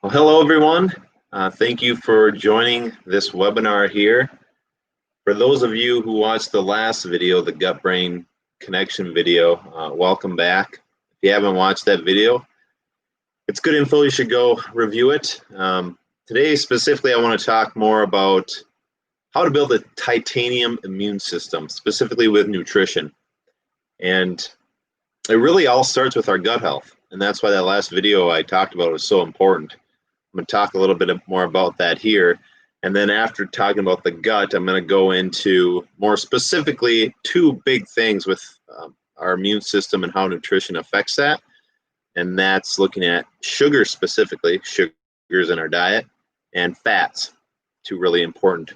Well, hello everyone. Thank you for joining this webinar here. For those of you who watched the last video, the gut-brain connection video, welcome back. If you haven't watched that video, it's good info, you should go review it. Today specifically I want to talk more about how to build a titanium immune system, specifically with nutrition. And it really all starts with our gut health. And that's why that last video I talked about was so important. I'm going to talk a little bit more about that here. And then after talking about the gut, I'm going to go into more specifically two big things with our immune system and how nutrition affects that. And that's looking at sugar specifically, sugars in our diet, and fats, two really important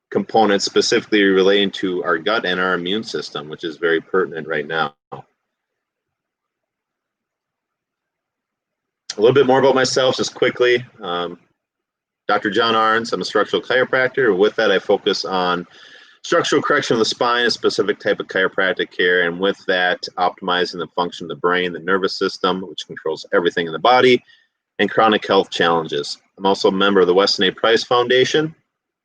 components specifically relating to our gut and our immune system, which is very pertinent right now. A little bit more about myself, just quickly. Dr. John Arns, I'm a structural chiropractor. With that, I focus on structural correction of the spine, a specific type of chiropractic care, and with that, optimizing the function of the brain, the nervous system, which controls everything in the body, and chronic health challenges. I'm also a member of the Weston A. Price Foundation,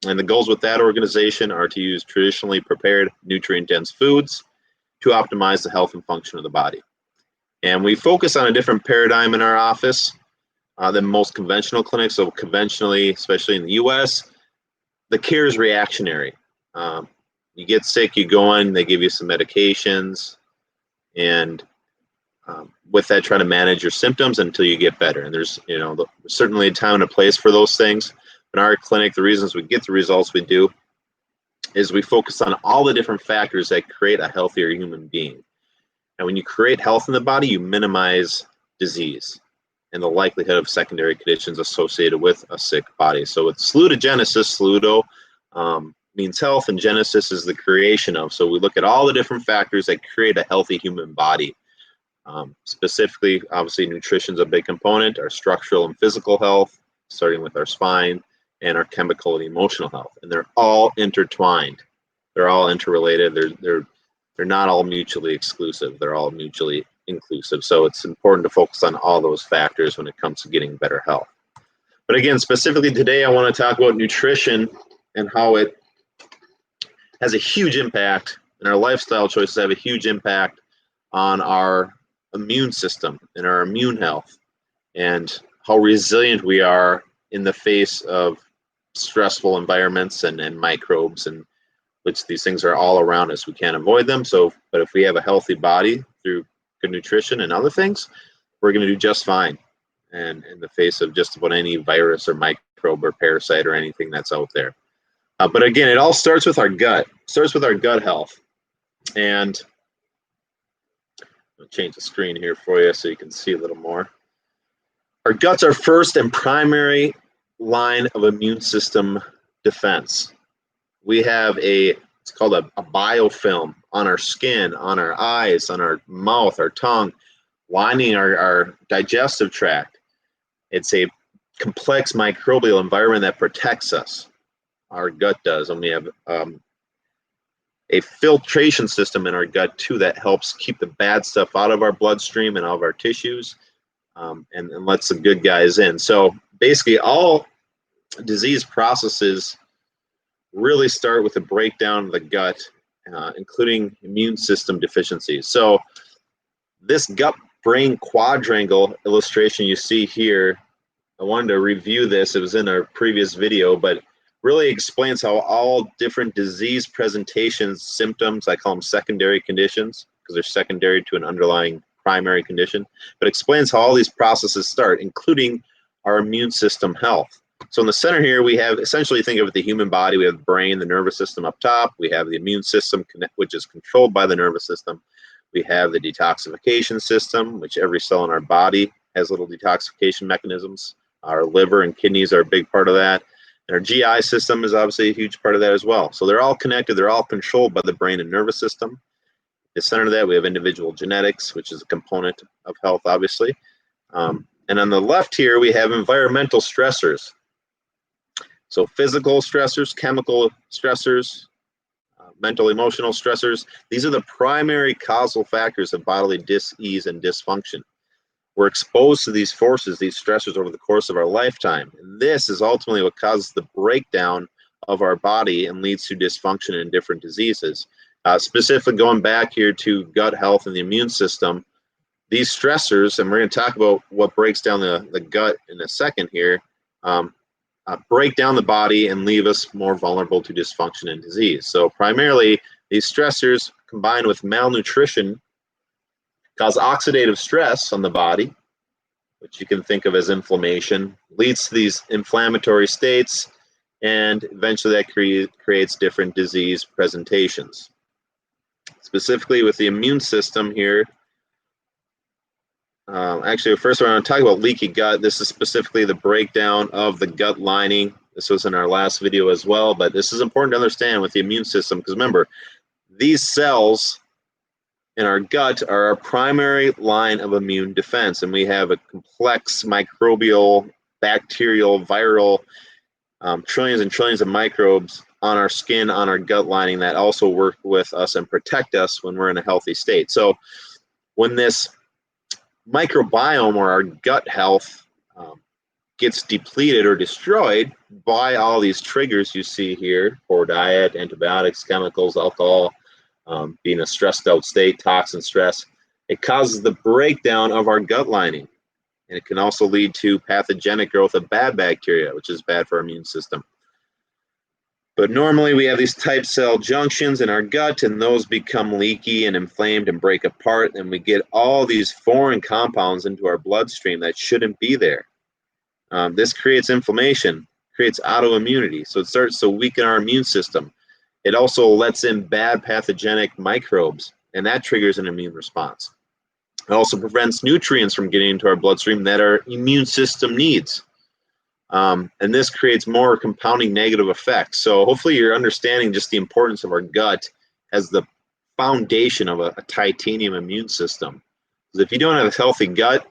and the goals with that organization are to use traditionally prepared nutrient-dense foods to optimize the health and function of the body. And we focus on a different paradigm in our office than most conventional clinics. So conventionally, especially in the US, the care is reactionary. You get sick, you go in, they give you some medications, and with that, try to manage your symptoms until you get better. And there's, certainly a time and a place for those things. In our clinic, the reasons we get the results we do is we focus on all the different factors that create a healthier human being. And when you create health in the body, you minimize disease and the likelihood of secondary conditions associated with a sick body. So it's salutogenesis. Saluto means health, and genesis is the creation of. So we look at all the different factors that create a healthy human body. Specifically, obviously, nutrition is a big component, our structural and physical health, starting with our spine, and our chemical and emotional health. And they're all intertwined. They're all interrelated. They're not all mutually exclusive. They're all mutually inclusive. So it's important to focus on all those factors when it comes to getting better health. But again, specifically today, I want to talk about nutrition and how it has a huge impact, and our lifestyle choices have a huge impact on our immune system and our immune health, and how resilient we are in the face of stressful environments and microbes, and which these things are all around us. We can't avoid them. But if we have a healthy body through good nutrition and other things, we're going to do just fine. And in the face of just about any virus or microbe or parasite or anything that's out there. But again, it all starts with our gut. It starts with our gut health. And I'll change the screen here for you so you can see a little more. Our guts are first and primary line of immune system defense. We have it's called a biofilm on our skin, on our eyes, on our mouth, our tongue, lining our digestive tract. It's a complex microbial environment that protects us. Our gut does, and we have a filtration system in our gut too that helps keep the bad stuff out of our bloodstream and out of our tissues, and lets the good guys in. So basically, all disease processes really start with a breakdown of the gut, including immune system deficiencies. So this gut-brain quadrangle illustration you see here, I wanted to review this. It was in our previous video, but really explains how all different disease presentations, symptoms, I call them secondary conditions because they're secondary to an underlying primary condition, but explains how all these processes start, including our immune system health. So in the center here, we have, essentially think of it, the human body. We have the brain, the nervous system up top. We have the immune system, which is controlled by the nervous system. We have the detoxification system, which every cell in our body has little detoxification mechanisms. Our liver and kidneys are a big part of that. And our GI system is obviously a huge part of that as well. So they're all connected. They're all controlled by the brain and nervous system. At the center of that, we have individual genetics, which is a component of health, obviously. And on the left here, we have environmental stressors. So physical stressors, chemical stressors, mental, emotional stressors. These are the primary causal factors of bodily dis-ease and dysfunction. We're exposed to these forces, these stressors over the course of our lifetime. And this is ultimately what causes the breakdown of our body and leads to dysfunction in different diseases. Specifically going back here to gut health and the immune system, these stressors, and we're going to talk about what breaks down the gut in a second here, break down the body and leave us more vulnerable to dysfunction and disease. So primarily, these stressors combined with malnutrition cause oxidative stress on the body, which you can think of as inflammation, leads to these inflammatory states, and eventually that creates different disease presentations. Specifically with the immune system here, actually, first I want to talk about leaky gut. This is specifically the breakdown of the gut lining. This was in our last video as well, but this is important to understand with the immune system, because remember, these cells in our gut are our primary line of immune defense, and we have a complex microbial, bacterial, viral, trillions and trillions of microbes on our skin, on our gut lining that also work with us and protect us when we're in a healthy state. So when this microbiome or our gut health gets depleted or destroyed by all these triggers you see here, poor diet, antibiotics, chemicals, alcohol, being a stressed out state, toxin stress, it causes the breakdown of our gut lining. And it can also lead to pathogenic growth of bad bacteria, which is bad for our immune system. But normally we have these tight cell junctions in our gut, and those become leaky and inflamed and break apart, and we get all these foreign compounds into our bloodstream that shouldn't be there. This creates inflammation, creates autoimmunity, so it starts to weaken our immune system. It also lets in bad pathogenic microbes, and that triggers an immune response. It also prevents nutrients from getting into our bloodstream that our immune system needs. And this creates more compounding negative effects. So hopefully you're understanding just the importance of our gut as the foundation of a titanium immune system. Because if you don't have a healthy gut,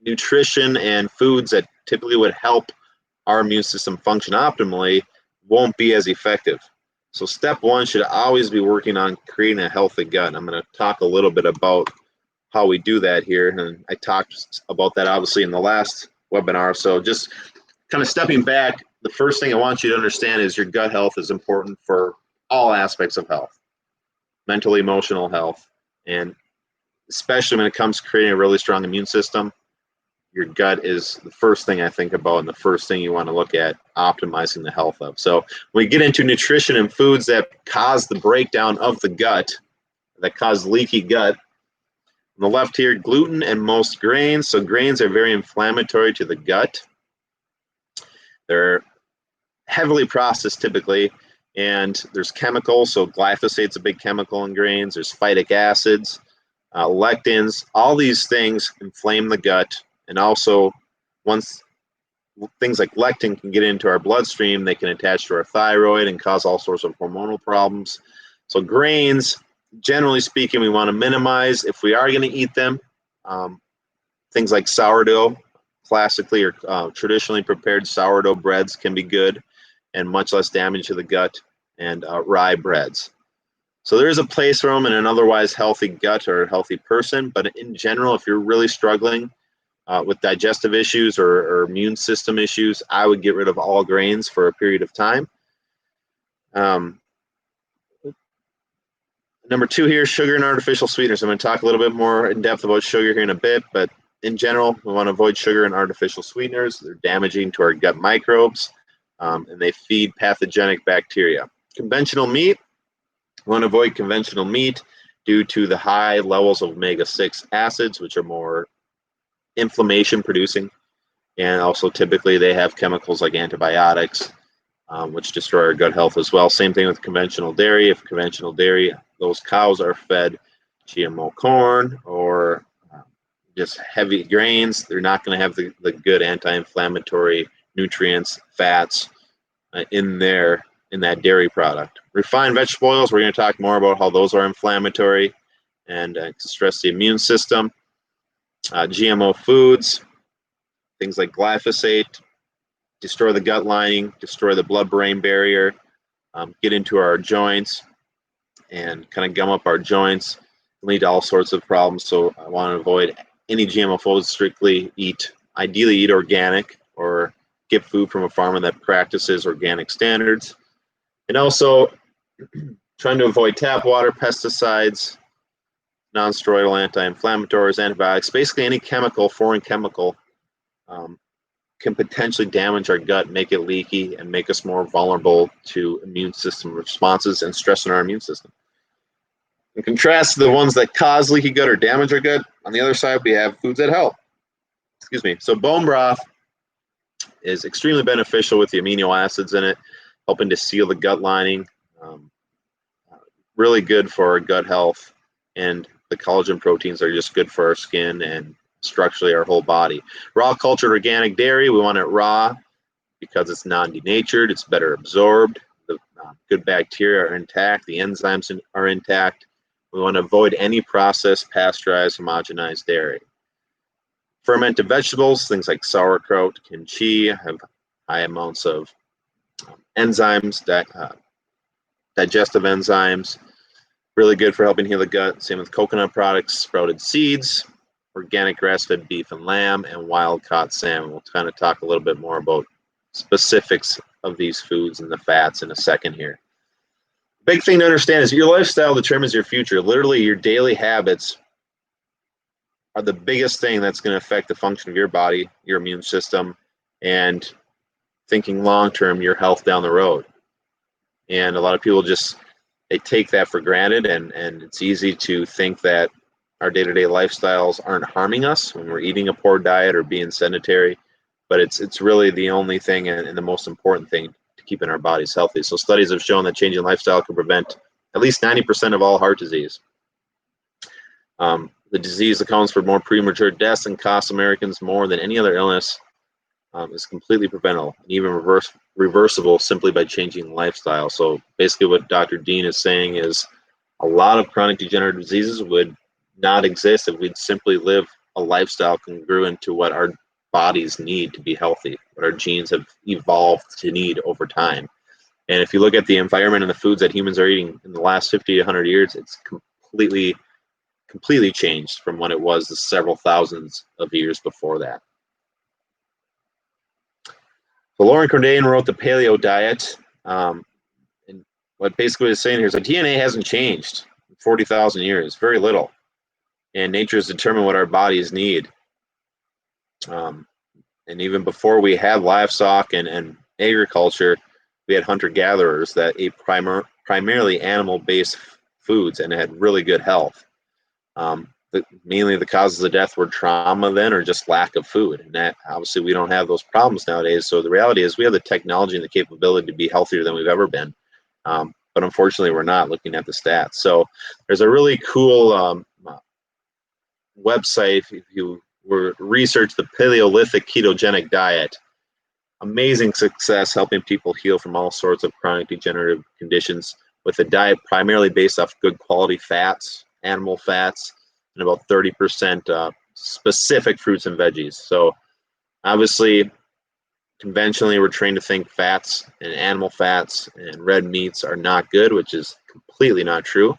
nutrition and foods that typically would help our immune system function optimally won't be as effective. So step one should always be working on creating a healthy gut. And I'm going to talk a little bit about how we do that here. And I talked about that obviously in the last webinar. So just kind of stepping back, the first thing I want you to understand is your gut health is important for all aspects of health, mental, emotional health, and especially when it comes to creating a really strong immune system. Your gut is the first thing I think about and the first thing you want to look at optimizing the health of. So when we get into nutrition and foods that cause the breakdown of the gut, that cause leaky gut, on the left here, gluten and most grains. So grains are very inflammatory to the gut. They're heavily processed typically, and there's chemicals. So glyphosate's a big chemical in grains. There's phytic acids, lectins. All these things inflame the gut. And also, once things like lectin can get into our bloodstream, they can attach to our thyroid and cause all sorts of hormonal problems. So grains, generally speaking, we want to minimize if we are going to eat them. Things like sourdough, classically or traditionally prepared sourdough breads can be good and much less damage to the gut, and rye breads. So there is a place for them in an otherwise healthy gut or a healthy person, but in general, if you're really struggling with digestive issues or immune system issues, I would get rid of all grains for a period of time. Number two here, sugar and artificial sweeteners. I'm going to talk a little bit more in depth about sugar here in a bit, but in general, we want to avoid sugar and artificial sweeteners. They're damaging to our gut microbes, and they feed pathogenic bacteria. Conventional meat, we want to avoid conventional meat due to the high levels of omega-6 acids, which are more inflammation producing, and also typically they have chemicals like antibiotics, which destroy our gut health as well. Same thing with conventional dairy. If conventional dairy, those cows are fed GMO corn or just heavy grains, they're not going to have the good anti-inflammatory nutrients, fats in that dairy product. Refined vegetable oils, we're going to talk more about how those are inflammatory and stress the immune system. GMO foods, things like glyphosate, destroy the gut lining, destroy the blood-brain barrier, get into our joints, and kind of gum up our joints, lead to all sorts of problems. So I want to avoid any GMO foods, strictly ideally eat organic or get food from a farmer that practices organic standards. And also trying to avoid tap water, pesticides, non-steroidal anti-inflammatories, antibiotics, basically any chemical, foreign chemical, can potentially damage our gut, make it leaky, and make us more vulnerable to immune system responses and stress in our immune system. In contrast to the ones that cause leaky gut or damage our gut, on the other side, we have foods that help. Excuse me. So bone broth is extremely beneficial with the amino acids in it, helping to seal the gut lining. Really good for our gut health, and the collagen proteins are just good for our skin and structurally our whole body. Raw cultured organic dairy, we want it raw because it's non-denatured, it's better absorbed, the good bacteria are intact, the enzymes are intact. We want to avoid any processed, pasteurized, homogenized dairy. Fermented vegetables, things like sauerkraut, kimchi, have high amounts of enzymes, digestive enzymes, really good for helping heal the gut. Same with coconut products, sprouted seeds, organic grass-fed beef and lamb, and wild-caught salmon. We'll kind of talk a little bit more about specifics of these foods and the fats in a second here. Big thing to understand is your lifestyle determines your future. Literally, your daily habits are the biggest thing that's going to affect the function of your body, your immune system, and thinking long-term, your health down the road. And a lot of people they take that for granted, and it's easy to think that our day-to-day lifestyles aren't harming us when we're eating a poor diet or being sedentary, but it's really the only thing and the most important thing to keeping our bodies healthy. So studies have shown that changing lifestyle can prevent at least 90% of all heart disease. The disease accounts for more premature deaths and costs Americans more than any other illness. Is completely preventable and even reversible simply by changing lifestyle. So basically what Dr. Dean is saying is a lot of chronic degenerative diseases would not exist if we'd simply live a lifestyle congruent to what our bodies need to be healthy, what our genes have evolved to need over time. And if you look at the environment and the foods that humans are eating in the last 50 to 100 years, it's completely changed from what it was the several thousands of years before that. So Lauren Cordain wrote the Paleo Diet, and what basically is saying here is that DNA hasn't changed in 40,000 years, very little, and nature has determined what our bodies need. And even before we had livestock and agriculture, we had hunter-gatherers that ate primarily animal-based foods and had really good health. Mainly the causes of death were trauma then, or just lack of food. And that obviously we don't have those problems nowadays. So the reality is we have the technology and the capability to be healthier than we've ever been. But unfortunately, we're not, looking at the stats. So there's a really cool website if you were research the Paleolithic ketogenic diet. Amazing success helping people heal from all sorts of chronic degenerative conditions with a diet primarily based off good quality fats, animal fats, and about 30% specific fruits and veggies. So obviously, conventionally, we're trained to think fats and animal fats and red meats are not good, which is completely not true.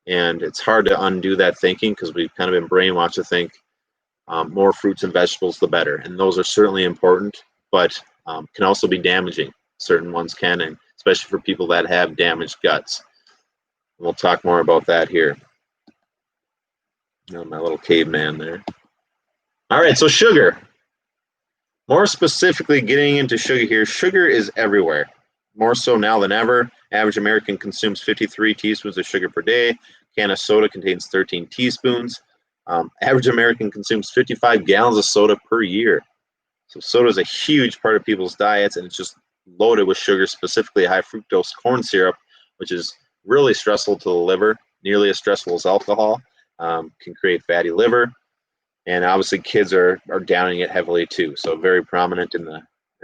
And it's hard to undo that thinking because we've kind of been brainwashed to think more fruits and vegetables, the better. And those are certainly important, but can also be damaging. Certain ones can, and especially for people that have damaged guts. And we'll talk more about that here. Oh, my little caveman there. All right, so sugar. More specifically, getting into sugar here, sugar is everywhere, more so now than ever. Average American consumes 53 teaspoons of sugar per day. A can of soda contains 13 teaspoons. Average American consumes 55 gallons of soda per year. So soda is a huge part of people's diets, and it's just loaded with sugar, specifically high fructose corn syrup, which is really stressful to the liver, nearly as stressful as alcohol. Can create fatty liver, and obviously kids are downing it heavily too. So very prominent in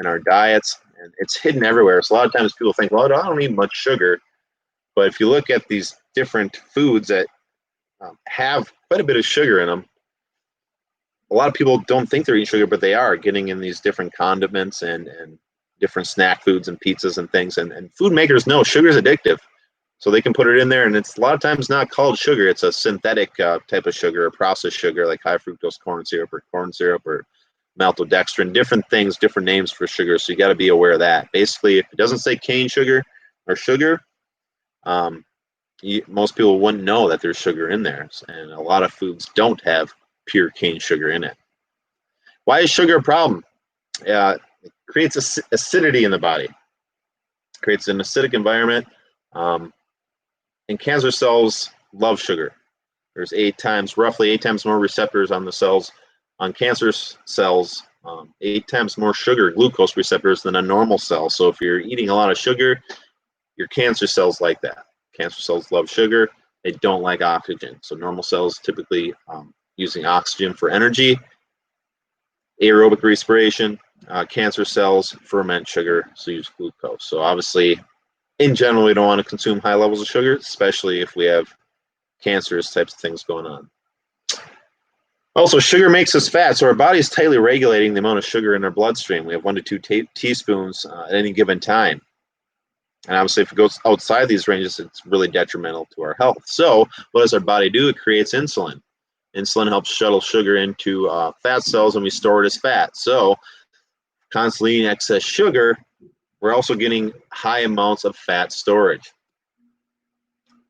our diets, and it's hidden everywhere. So a lot of times people think, well, I don't need much sugar, but if you look at these different foods that have quite a bit of sugar in them, a lot of people don't think they're eating sugar, but they are getting in these different condiments and different snack foods and pizzas and things. And food makers know sugar is addictive. So they can put it in there, and it's a lot of times not called sugar. It's a synthetic type of sugar, a processed sugar, like high fructose corn syrup, or maltodextrin, different things, different names for sugar. So you got to be aware of that. Basically, if it doesn't say cane sugar or sugar, most people wouldn't know that there's sugar in there. And a lot of foods don't have pure cane sugar in it. Why is sugar a problem? It creates acidity in the body. It creates an acidic environment. And cancer cells love sugar. There's roughly eight times more receptors on the cells, on cancer cells, 8 times more sugar, glucose receptors than a normal cell. So if you're eating a lot of sugar, your cancer cells like that. Cancer cells love sugar. They don't like oxygen. So normal cells typically using oxygen for energy, aerobic respiration. Cancer cells ferment sugar, so use glucose. So obviously, in general, we don't want to consume high levels of sugar, especially if we have cancerous types of things going on. Also, sugar makes us fat, so our body is tightly regulating the amount of sugar in our bloodstream. We have 1 to 2 teaspoons at any given time. And obviously, if it goes outside these ranges, it's really detrimental to our health. So what does our body do? It creates insulin. Insulin helps shuttle sugar into fat cells, and we store it as fat. So constantly eating excess sugar, we're also getting high amounts of fat storage.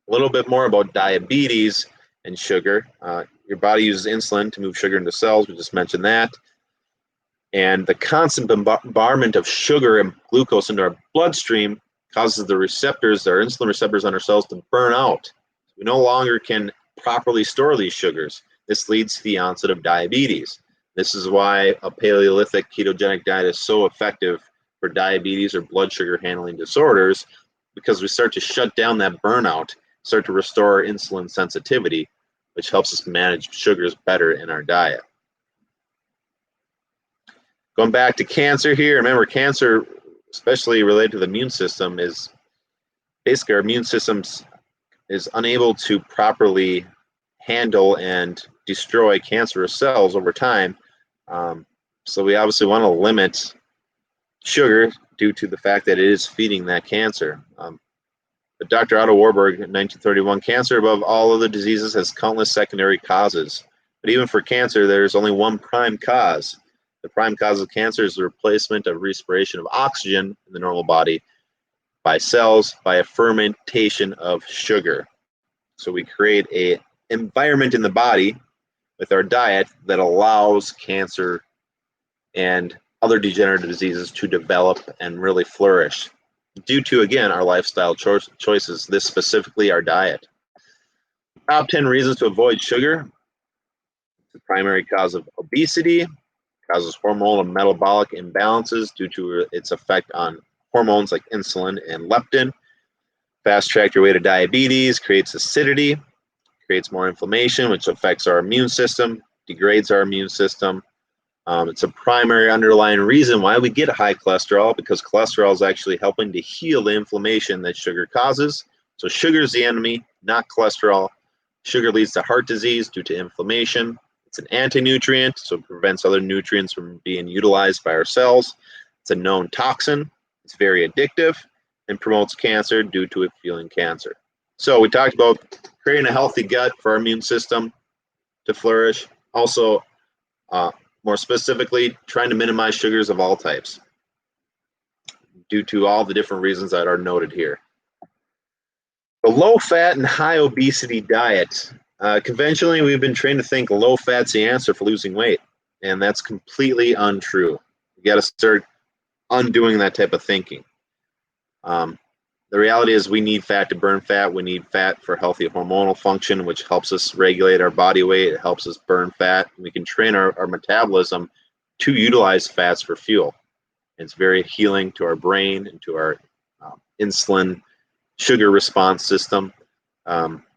A little bit more about diabetes and sugar. Your body uses insulin to move sugar into cells. We just mentioned that. And the constant bombardment of sugar and glucose into our bloodstream causes the receptors, our insulin receptors on our cells, to burn out. We no longer can properly store these sugars. This leads to the onset of diabetes. This is why a Paleolithic ketogenic diet is so effective for diabetes or blood sugar handling disorders, because we start to shut down that burnout, start to restore our insulin sensitivity, which helps us manage sugars better in our diet. Going back to cancer here, remember cancer, especially related to the immune system, is basically our immune system is unable to properly handle and destroy cancerous cells over time. So we obviously want to limit sugar due to the fact that it is feeding that cancer. But Dr. Otto Warburg in 1931, cancer above all other diseases has countless secondary causes. But even for cancer, there's only one prime cause. The prime cause of cancer is the replacement of respiration of oxygen in the normal body by cells by a fermentation of sugar. So we create an environment in the body with our diet that allows cancer and other degenerative diseases to develop and really flourish due to, again, our lifestyle choices, this specifically our diet. Top 10 reasons to avoid sugar. The primary cause of obesity, causes hormonal and metabolic imbalances due to its effect on hormones like insulin and leptin. Fast track your way to diabetes, creates acidity, creates more inflammation, which affects our immune system, degrades our immune system. It's a primary underlying reason why we get high cholesterol, because cholesterol is actually helping to heal the inflammation that sugar causes. So sugar is the enemy, not cholesterol. Sugar leads to heart disease due to inflammation. It's an anti-nutrient, so it prevents other nutrients from being utilized by our cells. It's a known toxin. It's very addictive and promotes cancer due to it fueling cancer. So we talked about creating a healthy gut for our immune system to flourish. Also, more specifically, trying to minimize sugars of all types due to all the different reasons that are noted here. The low-fat and high obesity diet. Conventionally, we've been trained to think low-fat's the answer for losing weight, and that's completely untrue. You got to start undoing that type of thinking. The reality is we need fat to burn fat. We need fat for healthy hormonal function, which helps us regulate our body weight. It helps us burn fat. We can train our metabolism to utilize fats for fuel. It's very healing to our brain and to our insulin sugar response system.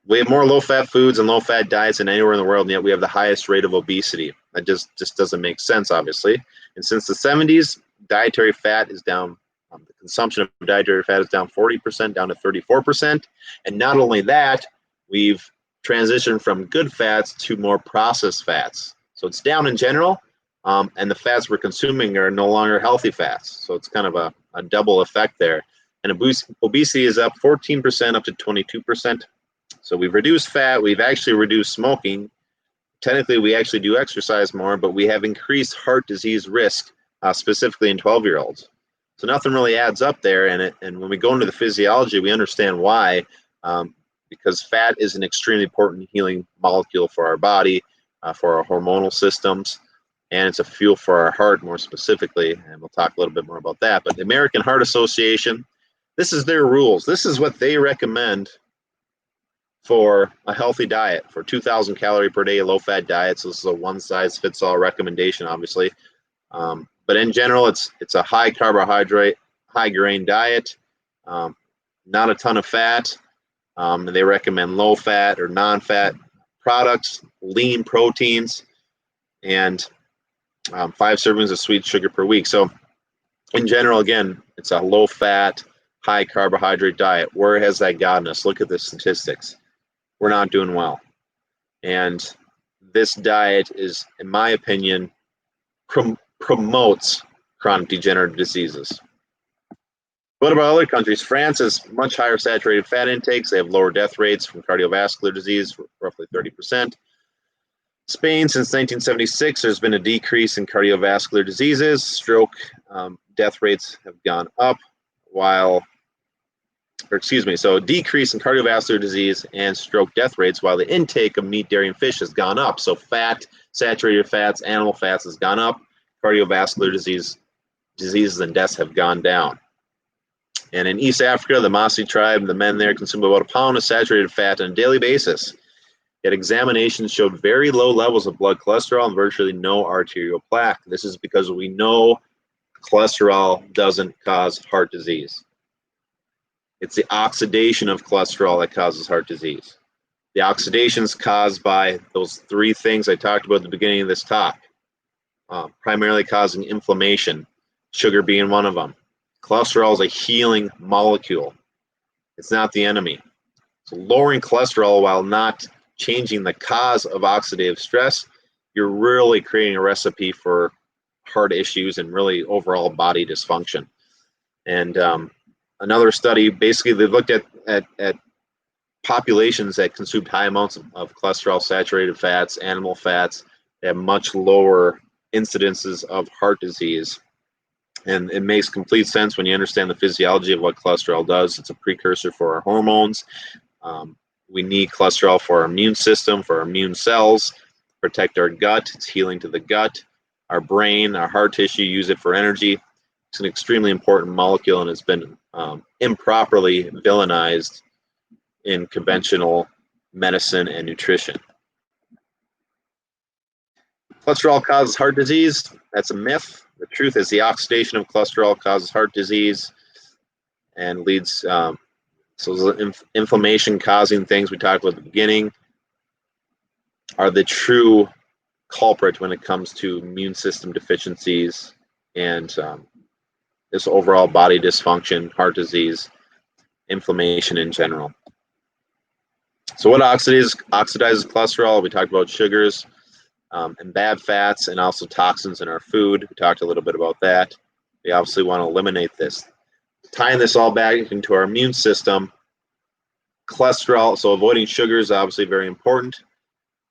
We have more low-fat foods and low-fat diets than anywhere in the world, and yet we have the highest rate of obesity. That just doesn't make sense, obviously. And since the 70s, dietary fat is down. The consumption of dietary fat is down 40%, down to 34%. And not only that, we've transitioned from good fats to more processed fats. So it's down in general, and the fats we're consuming are no longer healthy fats. So it's kind of a double effect there. and obesity is up 14% up to 22%. So we've reduced fat, we've actually reduced smoking. Technically, we actually do exercise more, but we have increased heart disease risk, specifically in 12-year-olds. So nothing really adds up there, and when we go into the physiology, we understand why, because fat is an extremely important healing molecule for our body, for our hormonal systems, and it's a fuel for our heart more specifically, and we'll talk a little bit more about that. But the American Heart Association, this is their rules. This is what they recommend for a healthy diet, for 2,000 calorie per day low-fat diet. So this is a one-size-fits-all recommendation, obviously. But in general, it's a high carbohydrate, high grain diet, not a ton of fat. And they recommend low-fat or non-fat products, lean proteins, and 5 servings of sweet sugar per week. So in general, again, it's a low-fat, high carbohydrate diet. Where has that gotten us? Look at the statistics. We're not doing well. And this diet is, in my opinion, promotes chronic degenerative diseases. What about other countries? France has much higher saturated fat intakes. They have lower death rates from cardiovascular disease, roughly 30%. Spain, since 1976, there's been a decrease in cardiovascular diseases. Stroke death rates have gone up, so a decrease in cardiovascular disease and stroke death rates, while the intake of meat, dairy, and fish has gone up. So fat, saturated fats, animal fats has gone up. Cardiovascular diseases and deaths have gone down. And in East Africa, the Maasai tribe, the men there consume about a pound of saturated fat on a daily basis. Yet examinations showed very low levels of blood cholesterol and virtually no arterial plaque. This is because we know cholesterol doesn't cause heart disease. It's the oxidation of cholesterol that causes heart disease. The oxidation is caused by those 3 things I talked about at the beginning of this talk, primarily causing inflammation, sugar being one of them. Cholesterol is a healing molecule. It's not the enemy. So lowering cholesterol while not changing the cause of oxidative stress, you're really creating a recipe for heart issues and really overall body dysfunction. And another study, basically they looked at populations that consumed high amounts of cholesterol, saturated fats, animal fats. They have much lower incidences of heart disease. And it makes complete sense when you understand the physiology of what cholesterol does. It's a precursor for our hormones. We need cholesterol for our immune system, for our immune cells, protect our gut. It's healing to the gut. Our brain, our heart tissue, use it for energy. It's an extremely important molecule, and it's been improperly villainized in conventional medicine and nutrition. Cholesterol causes heart disease. That's a myth. The truth is the oxidation of cholesterol causes heart disease and leads so inflammation causing things we talked about at the beginning are the true culprit when it comes to immune system deficiencies and this overall body dysfunction, heart disease, inflammation in general. So what oxidizes cholesterol? We talked about sugars and bad fats and also toxins in our food. We talked a little bit about that. We obviously want to eliminate this. Tying this all back into our immune system, cholesterol, so avoiding sugar is obviously very important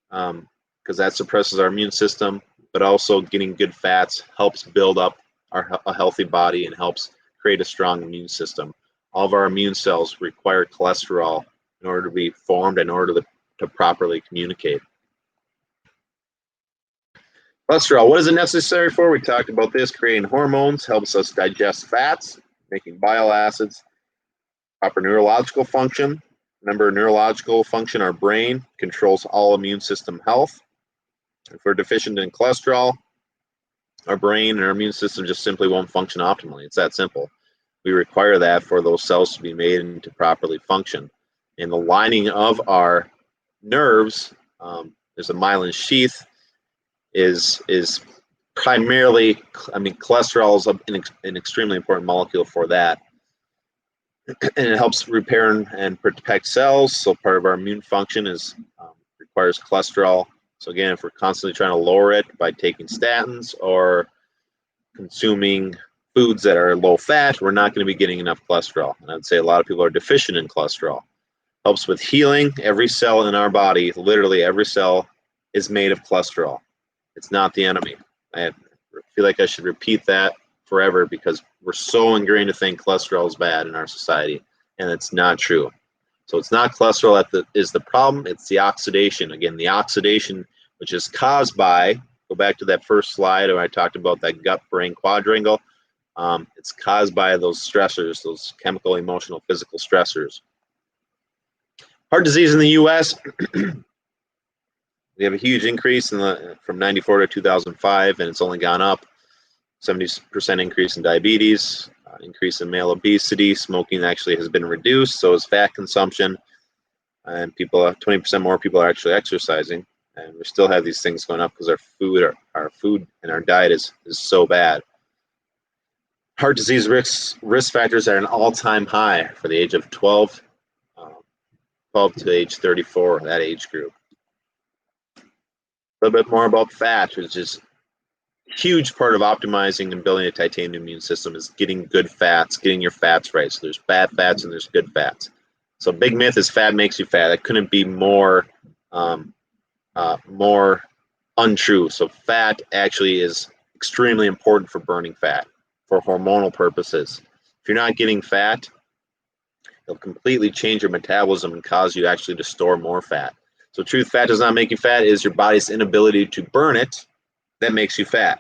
because that suppresses our immune system, but also getting good fats helps build up a healthy body and helps create a strong immune system. All of our immune cells require cholesterol in order to be formed, in order to properly communicate. Cholesterol, what is it necessary for? We talked about this, creating hormones, helps us digest fats, making bile acids, proper neurological function. Remember, neurological function, our brain controls all immune system health. If we're deficient in cholesterol, our brain and our immune system just simply won't function optimally. It's that simple. We require that for those cells to be made and to properly function. In the lining of our nerves, there's a myelin sheath, is primarily, cholesterol is an extremely important molecule for that. And it helps repair and protect cells. So part of our immune function requires cholesterol. So again, if we're constantly trying to lower it by taking statins or consuming foods that are low fat, we're not going to be getting enough cholesterol. And I'd say a lot of people are deficient in cholesterol. Helps with healing. Every cell in our body, literally every cell, is made of cholesterol. It's not the enemy. I feel like I should repeat that forever because we're so ingrained to think cholesterol is bad in our society, and it's not true. So it's not cholesterol that is the problem, it's the oxidation. Again, the oxidation, which is caused by, go back to that first slide where I talked about that gut-brain quadrangle. It's caused by those stressors, those chemical, emotional, physical stressors. Heart disease in the U.S., we have a huge increase from 94 to 2005, and it's only gone up. 70% increase in diabetes, increase in male obesity. Smoking actually has been reduced, so is fat consumption. And 20% more people are actually exercising. And we still have these things going up because our food and our diet is so bad. Heart disease risk factors are an all-time high for the age of 12 to age 34, that age group. A little bit more about fat, which is a huge part of optimizing and building a titanium immune system, is getting good fats, getting your fats right. So there's bad fats and there's good fats. So big myth is fat makes you fat. That couldn't be more untrue. So fat actually is extremely important for burning fat for hormonal purposes. If you're not getting fat, it'll completely change your metabolism and cause you actually to store more fat. So true fat does not make you fat. It is your body's inability to burn it that makes you fat.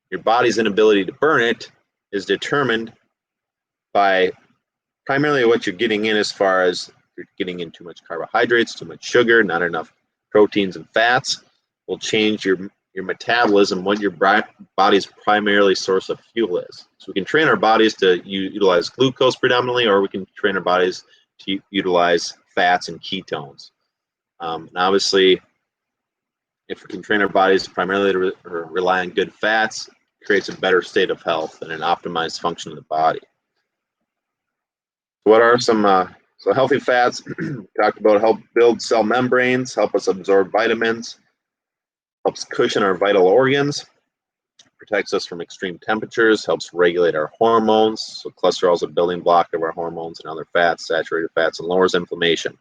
Your body's inability to burn it is determined by primarily what you're getting in, as far as you're getting in too much carbohydrates, too much sugar, not enough proteins and fats will change your metabolism, what your body's primarily source of fuel is. So we can train our bodies to utilize glucose predominantly, or we can train our bodies to utilize fats and ketones. And obviously, if we can train our bodies primarily to rely on good fats, it creates a better state of health and an optimized function of the body. What are some so healthy fats? Talked about help build cell membranes, help us absorb vitamins, helps cushion our vital organs, protects us from extreme temperatures, helps regulate our hormones. So cholesterol is a building block of our hormones and other fats, saturated fats, and lowers inflammation.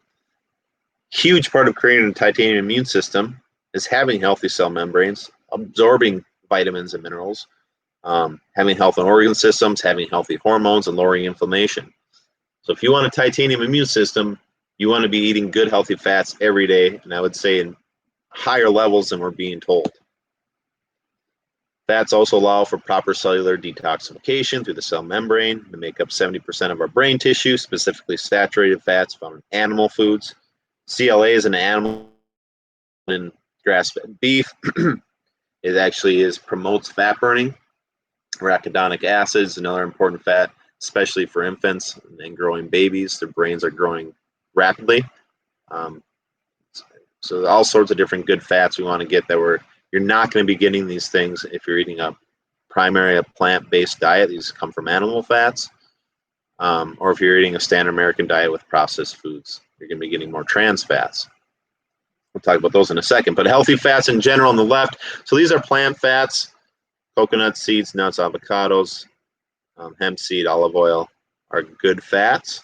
Huge part of creating a titanium immune system is having healthy cell membranes, absorbing vitamins and minerals, having healthy organ systems, having healthy hormones, and lowering inflammation. So if you want a titanium immune system, you want to be eating good, healthy fats every day, and I would say in higher levels than we're being told. Fats also allow for proper cellular detoxification through the cell membrane. They make up 70% of our brain tissue, specifically saturated fats found in animal foods. CLA is an animal in grass-fed beef. It actually promotes fat burning. Arachidonic acid is another important fat, especially for infants and growing babies. Their brains are growing rapidly. So all sorts of different good fats we want to get you're not going to be getting these things if you're eating a plant-based diet. These come from animal fats. Or if you're eating a standard American diet with processed foods, you're going to be getting more trans fats. We'll talk about those in a second. But healthy fats in general on the left. So these are plant fats: coconut, seeds, nuts, avocados, hemp seed, olive oil are good fats.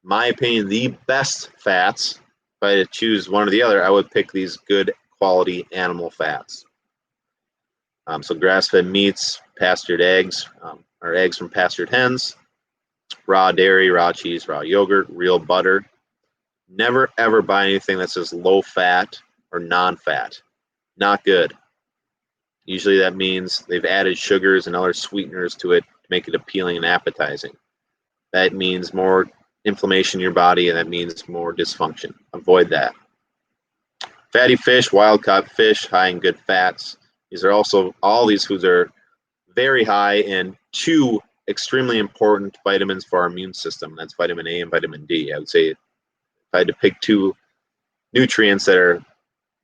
My opinion, the best fats, if I had to choose one or the other, I would pick these good quality animal fats. So grass-fed meats, pastured eggs, or eggs from pastured hens, raw dairy, raw cheese, raw yogurt, real butter. Never ever buy anything that says low fat or non-fat. Not good. Usually that means they've added sugars and other sweeteners to it to make it appealing and appetizing. That means more inflammation in your body, and that means more dysfunction. Avoid that. Fatty fish, wild-caught fish, high in good fats. All these foods are very high in two extremely important vitamins for our immune system. That's vitamin A and vitamin D. I would say if I had to pick two nutrients that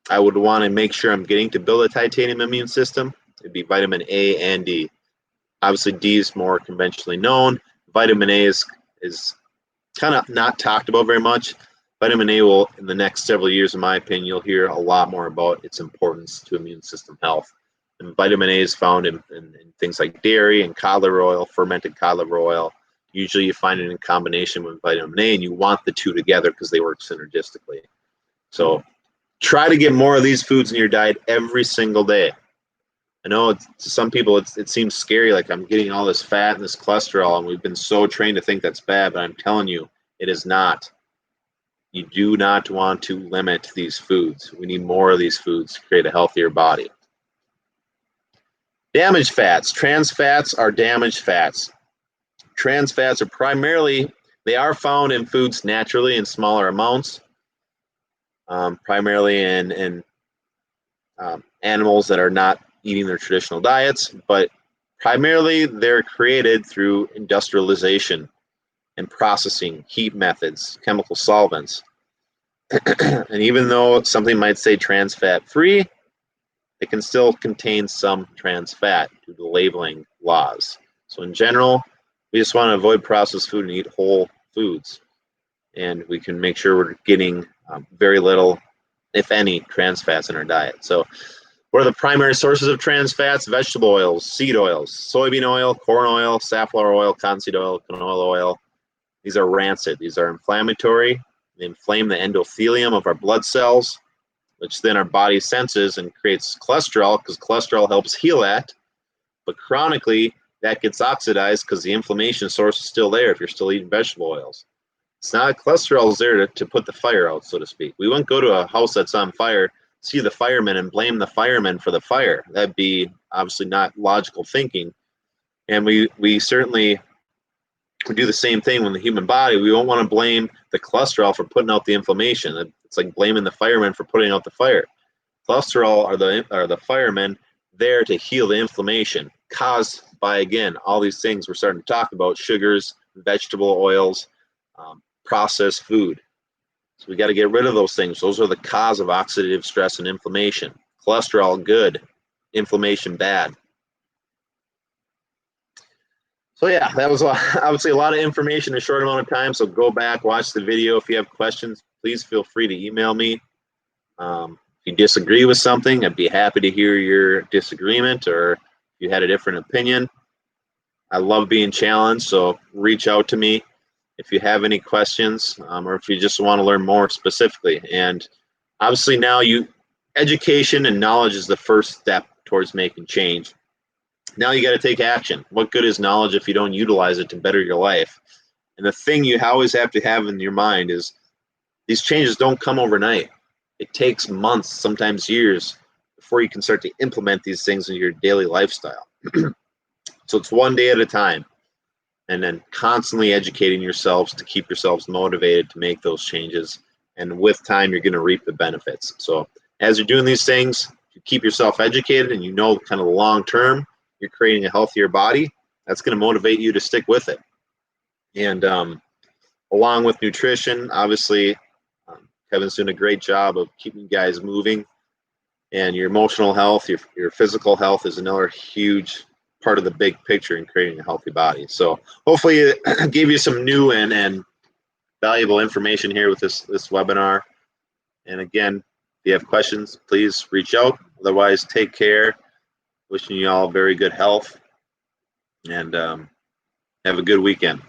I would want to make sure I'm getting to build a titanium immune system, it'd be vitamin A and D. Obviously, D is more conventionally known. Vitamin A is kind of not talked about very much. Vitamin A will, in the next several years, in my opinion, you'll hear a lot more about its importance to immune system health. And vitamin A is found in things like dairy and cod liver oil, fermented cod liver oil. Usually you find it in combination with vitamin A, and you want the two together because they work synergistically. So try to get more of these foods in your diet every single day. I know to some people it seems scary, like I'm getting all this fat and this cholesterol, and we've been so trained to think that's bad, but I'm telling you, it is not. You do not want to limit these foods. We need more of these foods to create a healthier body. Damaged fats. Trans fats are damaged fats. Trans fats are primarily, they are found in foods naturally in smaller amounts, primarily in animals that are not eating their traditional diets, but primarily they're created through industrialization and processing, heat methods, chemical solvents. And even though something might say trans fat free, it can still contain some trans fat due to labeling laws. So in general, we just want to avoid processed food and eat whole foods. And we can make sure we're getting very little, if any, trans fats in our diet. So what are the primary sources of trans fats? Vegetable oils, seed oils, soybean oil, corn oil, safflower oil, cottonseed oil, canola oil. These are rancid. These are inflammatory. They inflame the endothelium of our blood cells, which then our body senses and creates cholesterol, because cholesterol helps heal that. But chronically, that gets oxidized because the inflammation source is still there if you're still eating vegetable oils. It's not cholesterol is there to put the fire out, so to speak. We wouldn't go to a house that's on fire, see the firemen, and blame the firemen for the fire. That'd be obviously not logical thinking. And we certainly do the same thing with the human body. We don't want to blame the cholesterol for putting out the inflammation. It's like blaming the firemen for putting out the fire. Cholesterol are the firemen there to heal the inflammation caused by, again, all these things we're starting to talk about: sugars, vegetable oils, processed food. So we got to get rid of those things. Those are the cause of oxidative stress and inflammation. Cholesterol, good. Inflammation, bad. So yeah, that was obviously a lot of information in a short amount of time. So go back, watch the video. If you have questions, please feel free to email me. If you disagree with something, I'd be happy to hear your disagreement, or if you had a different opinion. I love being challenged, so reach out to me if you have any questions, or if you just want to learn more specifically. And obviously now education and knowledge is the first step towards making change. Now you got to take action. What good is knowledge if you don't utilize it to better your life? And the thing you always have to have in your mind is these changes don't come overnight. It takes months, sometimes years, before you can start to implement these things in your daily lifestyle. So it's one day at a time, and then constantly educating yourselves to keep yourselves motivated to make those changes. And with time, you're going to reap the benefits. So as you're doing these things, you keep yourself educated and you know kind of the long term, you're creating a healthier body. That's going to motivate you to stick with it. And along with nutrition, obviously, Kevin's doing a great job of keeping you guys moving. And your emotional health, your physical health is another huge part of the big picture in creating a healthy body. So hopefully it gave you some new and valuable information here with this webinar. And again, if you have questions, please reach out. Otherwise, take care. Wishing you all very good health, and have a good weekend.